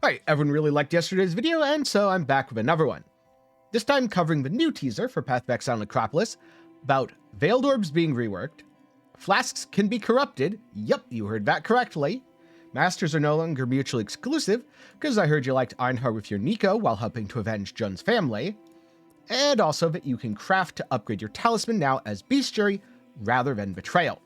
Alright, everyone really liked yesterday's video, and so I'm back with another one. This time covering the new teaser for Path of Exile Necropolis about Veiled Orbs being reworked, Flasks can be corrupted, yep, you heard that correctly, Masters are no longer mutually exclusive, because I heard you liked Einhar with your Nico while helping to avenge Jun's family, and also that you can craft to upgrade your talisman now as Bestiary rather than Betrayal.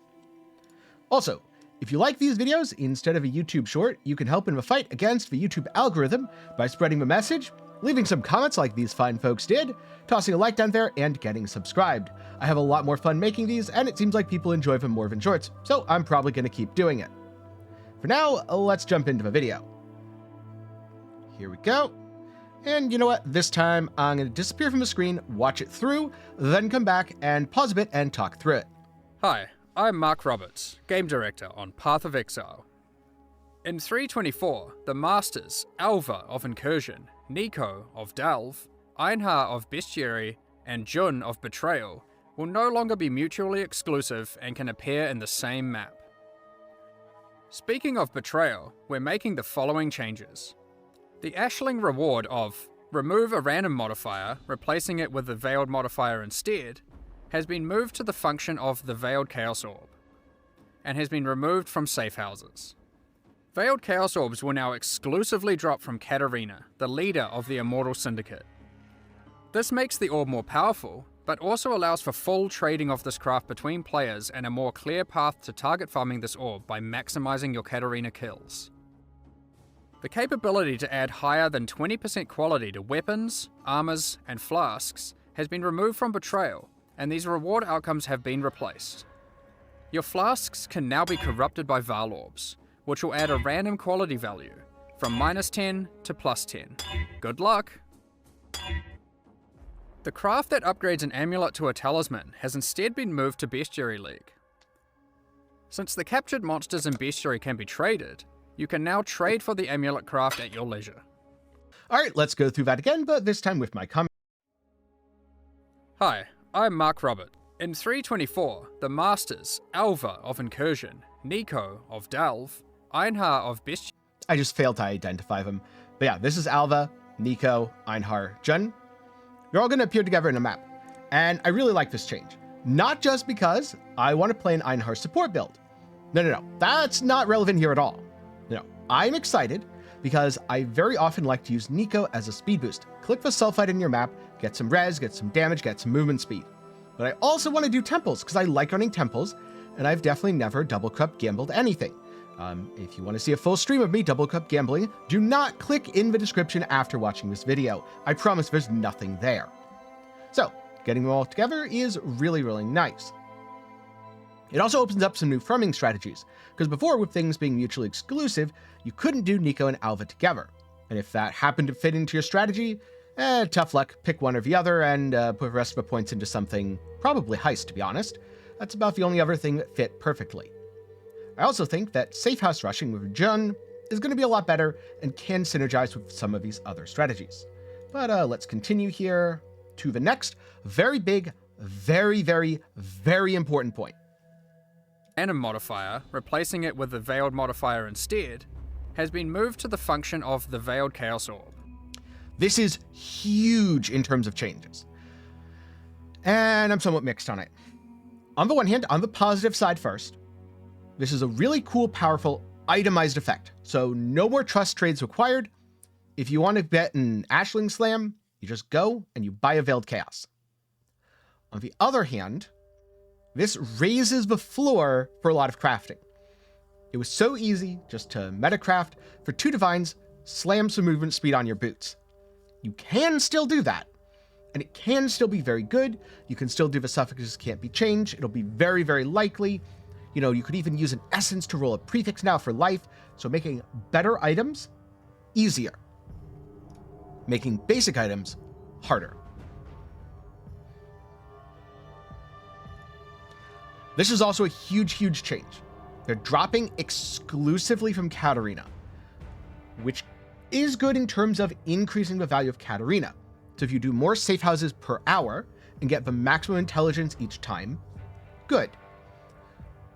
Also, if you like these videos, instead of a YouTube short, you can help in the fight against the YouTube algorithm by spreading the message, leaving some comments like these fine folks did, tossing a like down there, and getting subscribed. I have a lot more fun making these, and it seems like people enjoy them more than shorts, so I'm probably going to keep doing it. For now, let's jump into the video. Here we go. And you know what? This time, I'm going to disappear from the screen, watch it through, then come back and pause a bit and talk through it. Hi, I'm Mark Roberts, Game Director on Path of Exile. In 3.24, the Masters, Alva of Incursion, Nico of Delve, Einhar of Bestiary, and Jun of Betrayal will no longer be mutually exclusive and can appear in the same map. Speaking of Betrayal, we're making the following changes. The Ashling reward of remove a random modifier, replacing it with the Veiled modifier instead, has been moved to the function of the Veiled Chaos Orb, and has been removed from safe houses. Veiled Chaos Orbs will now exclusively drop from Katarina, the leader of the Immortal Syndicate. This makes the orb more powerful, but also allows for full trading of this craft between players and a more clear path to target farming this orb by maximizing your Katarina kills. The capability to add higher than 20% quality to weapons, armors, and flasks has been removed from Betrayal, and these reward outcomes have been replaced. Your flasks can now be corrupted by Val Orbs, which will add a random quality value, from -10 to +10. Good luck! The craft that upgrades an amulet to a talisman has instead been moved to Bestiary League. Since the captured monsters in Bestiary can be traded, you can now trade for the amulet craft at your leisure. Alright, let's go through that again, but this time with my comment. Hi, I'm Mark Robert. In 3.24, the Masters, Alva of Incursion, Nico of Delve, Einhar of Bestiary... I just failed to identify them. But yeah, this is Alva, Nico, Einhar, Jun. They're all going to appear together in a map. And I really like this change. Not just because I want to play an Einhar support build. No. That's not relevant here at all. No, I'm excited because I very often like to use Nico as a speed boost. Click the sulfite in your map, get some res, get some damage, get some movement speed. But I also want to do temples because I like running temples, and I've definitely never double cup gambled anything. If you want to see a full stream of me double cup gambling, do not click in the description after watching this video. I promise there's nothing there. So, getting them all together is really, really nice. It also opens up some new farming strategies, because before, with things being mutually exclusive, you couldn't do Nico and Alva together. And if that happened to fit into your strategy, tough luck, pick one or the other, and put the rest of the points into something, probably heist to be honest. That's about the only other thing that fit perfectly. I also think that safe house rushing with Jun is going to be a lot better and can synergize with some of these other strategies. But let's continue here to the next very big, very important point. Random modifier, replacing it with the Veiled modifier instead, has been moved to the function of the Veiled Chaos Orb. This is huge in terms of changes. And I'm somewhat mixed on it. On the one hand, on the positive side first, this is a really cool, powerful, itemized effect. So no more trust trades required. If you want to bet an Ashling Slam, you just go and you buy a Veiled Chaos. On the other hand, this raises the floor for a lot of crafting. It was so easy just to metacraft for 2 divines, slam some movement speed on your boots. You can still do that, and it can still be very good. You can still do the suffixes can't be changed. It'll be very, very likely. You know, you could even use an essence to roll a prefix now for life, so making better items easier. Making basic items harder. This is also a huge change. They're dropping exclusively from Katarina, which is good in terms of increasing the value of Katarina. So if you do more safe houses per hour and get the maximum intelligence each time, good.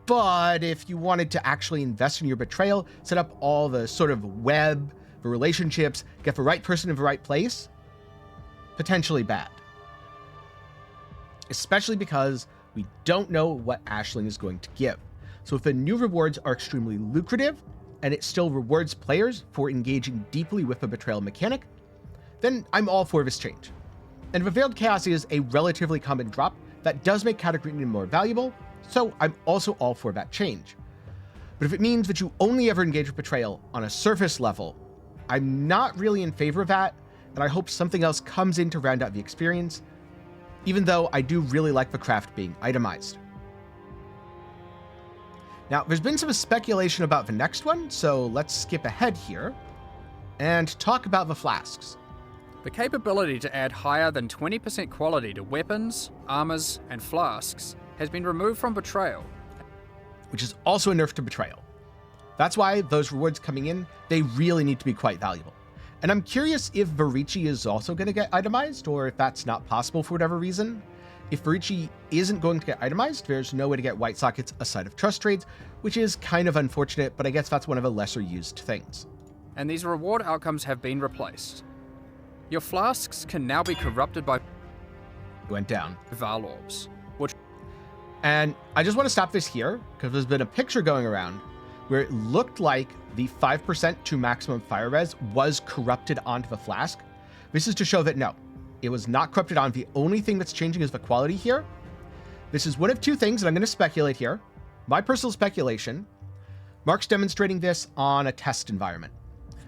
But if you wanted to actually invest in your Betrayal, set up all the sort of web for relationships, get the right person in the right place, potentially bad. Especially because we don't know what Ashling is going to give. So if the new rewards are extremely lucrative, and it still rewards players for engaging deeply with the Betrayal mechanic, then I'm all for this change. And the Veiled Chaos is a relatively common drop that does make Catacrene more valuable, so I'm also all for that change. But if it means that you only ever engage with Betrayal on a surface level, I'm not really in favor of that, and I hope something else comes in to round out the experience, even though I do really like the craft being itemized. Now, there's been some speculation about the next one, so let's skip ahead here and talk about the flasks. The capability to add higher than 20% quality to weapons, armors, and flasks has been removed from Betrayal, which is also a nerf to Betrayal. That's why those rewards coming in, they really need to be quite valuable. And I'm curious if Varici is also going to get itemized, or if that's not possible for whatever reason. If Varici isn't going to get itemized, there's no way to get white sockets aside of trust trades, which is kind of unfortunate, but I guess that's one of the lesser used things. and these reward outcomes have been replaced. Your flasks can now be corrupted by Went down. Val orbs, which And I just want to stop this here, because there's been a picture going around where it looked like the 5% to maximum fire res was corrupted onto the flask. This is to show that no, it was not corrupted on. The only thing that's changing is the quality here. This is one of two things, and I'm going to speculate here. My personal speculation, Mark's demonstrating this on a test environment,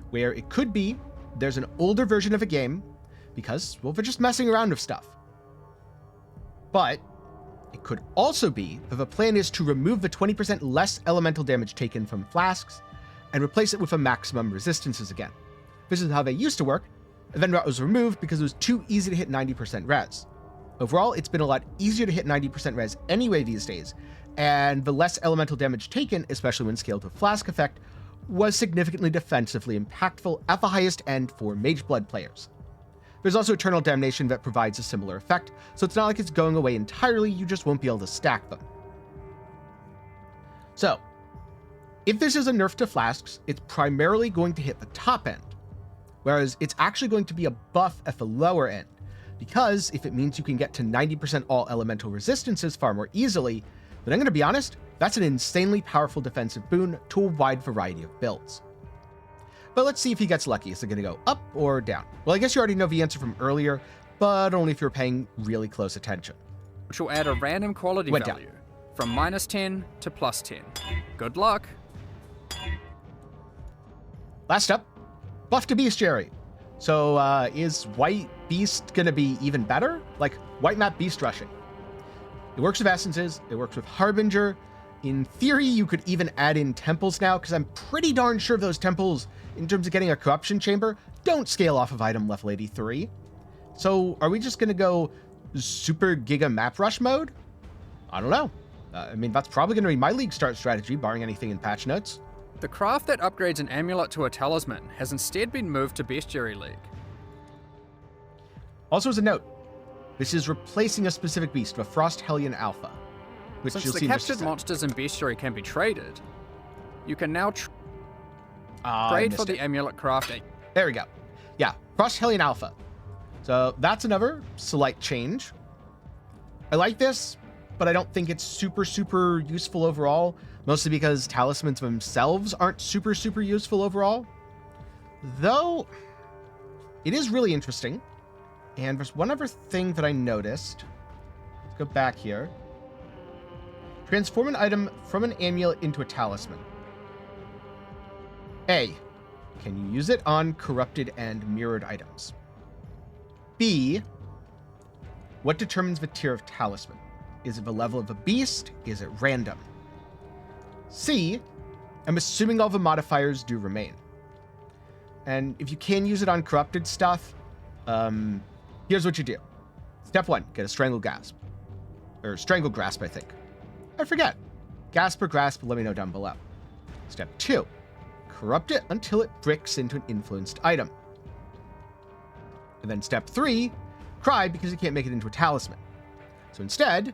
where it could be there's an older version of a game, because, well, they're just messing around with stuff. But it could also be that the plan is to remove the 20% less elemental damage taken from flasks and replace it with a maximum resistances again. This is how they used to work, and then that was removed because it was too easy to hit 90% res. Overall, it's been a lot easier to hit 90% res anyway these days, and the less elemental damage taken, especially when scaled with Flask effect, was significantly defensively impactful at the highest end for Mage Blood players. There's also Eternal Damnation that provides a similar effect, so it's not like it's going away entirely, you just won't be able to stack them. So, if this is a nerf to flasks, it's primarily going to hit the top end, whereas it's actually going to be a buff at the lower end, because if it means you can get to 90% all elemental resistances far more easily, then I'm going to be honest, that's an insanely powerful defensive boon to a wide variety of builds. But let's see if he gets lucky. Is it going to go up or down? Well, I guess you already know the answer from earlier, but only if you're paying really close attention. which will add a random quality Went value from -10 to +10. Good luck. Last up, buff to bestiary. So is white beast going to be even better? Like white map beast rushing. It works with essences, it works with Harbinger. In theory, you could even add in temples now, because I'm pretty darn sure those temples, in terms of getting a corruption chamber, don't scale off of item level 83. So are we just going to go super giga map rush mode? I don't know. I mean, that's probably going to be my league start strategy, barring anything in patch notes. The craft that upgrades an amulet to a talisman has instead been moved to Bestiary League. Also as a note, this is replacing a specific beast, the Frost Hellion Alpha, which Since you'll the see in just a captured sec. monsters in Bestiary can be traded, you can now I trade missed for the it. amulet crafting. There we go. Yeah, Frost Hellion Alpha. So that's another slight change. I like this, but I don't think it's super useful overall, mostly because talismans themselves aren't super useful overall. Though, it is really interesting. And there's one other thing that I noticed. Let's go back here. Transform an item from an amulet into a talisman. A, can you use it on corrupted and mirrored items? B, what determines the tier of talisman? Is it the level of a beast? Is it random? C, I'm assuming all the modifiers do remain. And if you can use it on corrupted stuff, here's what you do. Step 1, get a Strangle Grasp. Or Strangle Grasp, I think. I forget. Gasp or Grasp, let me know down below. Step 2, corrupt it until it bricks into an influenced item. And then step 3, cry because you can't make it into a talisman. So instead,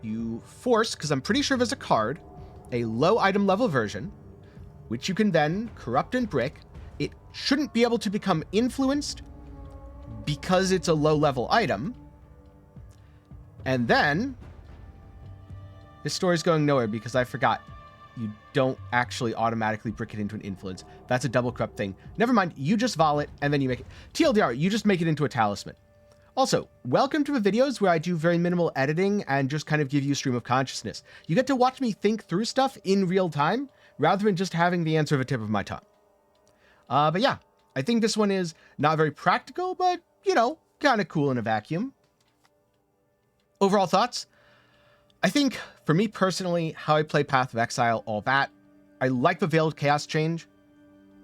you force, because I'm pretty sure there's a card, a low item level version, which you can then corrupt and brick, it shouldn't be able to become influenced because it's a low-level item. And then this story's going nowhere because I forgot. You don't actually automatically brick it into an influence. That's a double corrupt thing. Never mind, you just vol it, and then you make it. TLDR, you just make it into a talisman. Also, welcome to the videos where I do very minimal editing and just kind of give you stream of consciousness. You get to watch me think through stuff in real time, rather than just having the answer at the tip of my tongue. But yeah, I think this one is not very practical, but, you know, kind of cool in a vacuum. Overall thoughts? I think, for me personally, how I play Path of Exile, all that, I like the Veiled Chaos change,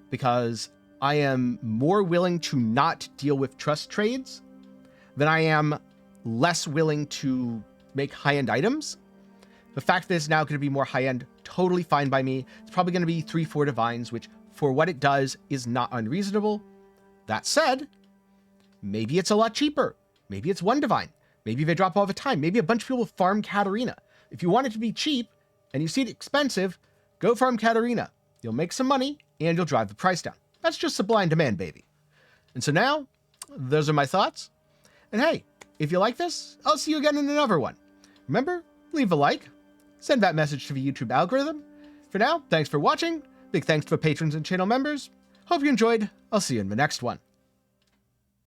because I am more willing to not deal with trust trades than I am less willing to make high-end items. The fact that it's now going to be more high-end, totally fine by me. It's probably going to be 3-4 divines, which, for what it does, is not unreasonable. That said, maybe it's a lot cheaper. Maybe it's 1 divine. Maybe they drop all the time. Maybe a bunch of people farm Katarina. If you want it to be cheap, and you see it expensive, go farm Katarina. You'll make some money, and you'll drive the price down. That's just supply and demand, baby. And so now, those are my thoughts. And hey, if you like this, I'll see you again in another one. Remember, leave a like, send that message to the YouTube algorithm. For now, thanks for watching. Big thanks to the patrons and channel members. Hope you enjoyed. I'll see you in the next one.